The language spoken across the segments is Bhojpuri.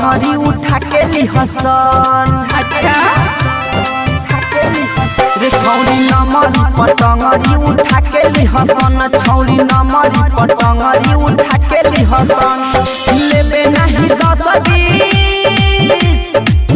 टंगरी उठा के ली हसन। अच्छा रे छौरी नमरी पटंगरी उठा के ली हसन, छौरी नमरी पटंगरी उठा के ली हसन। लेबे नहीं 10-20,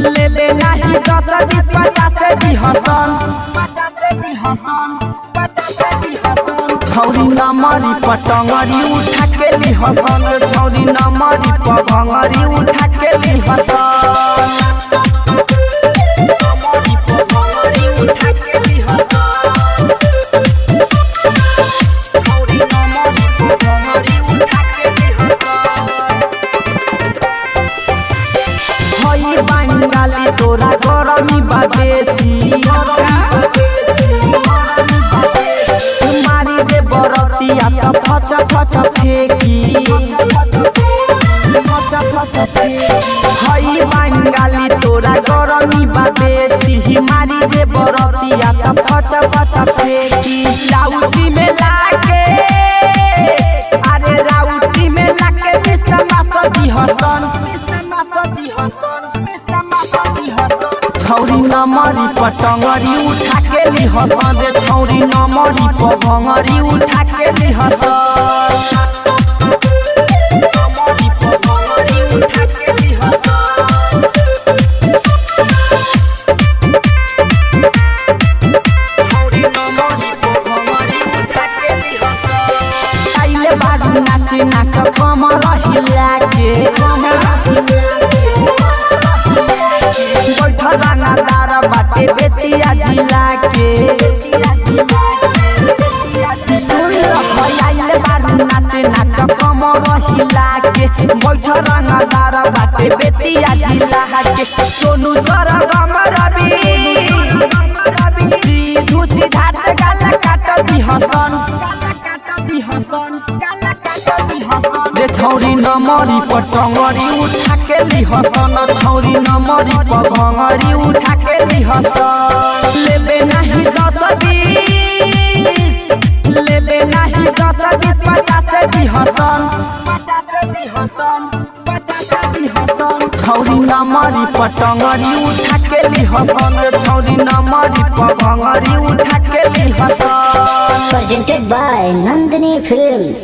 लेबे नहीं 10-20, 50 दी हसन, 50 दी हसन, 50 दी हसन। छौरी नमरी पटंगरी उठा के ली हसन, छौरी नमरी पटंगरी उठा के ली हसन। बंगाली तोरा गरमी बाबेसी, मारी जे बरतिया त फच फच फेंकी। हई बंगाली तोरा गरमी बाबेसी, मारी जे बरतिया त फच फच फेंकी। राउटी में लाके, अरे राउटी में लाके बिस्मा सदी हसन, बिस्मा सदी हसन। छौरी नमरी पटंगरी उठा के ली हसन, रे छौरी नमरी पटंगरी उठा के ली हसन। नमरी पटंगरी उठा के ली हसन। छौरी नमरी पटंगरी उठा के ली हसन। आइले बारू नाचे नाच कमर हिला के, रंगदार बाटे बेतिया जिला के। सुन आइले बारू नाचे नाच कमर हिला के, बैठ रंगदार बाटे बेतिया जिला के। सोनू सरगम रवि सीधू सिद्धार्थ गाला काट दी हसन, दी हसन, गाला काट दी हसन। रे छौरी नमरी पटंगरी उठा के ली हसन, छौरी नमरी पटंगरी उठा के ली हसन। लेबे नहीं 10-20, लेबे नहीं 10-20, 50 दी हसन, 50 दी हसन, 50 दी हसन। छौरी नमरी पटंगरी उठा के ली हसन, छौरी नमरी पटंगरी उठा के ली हसन। Presented by Nandini Films।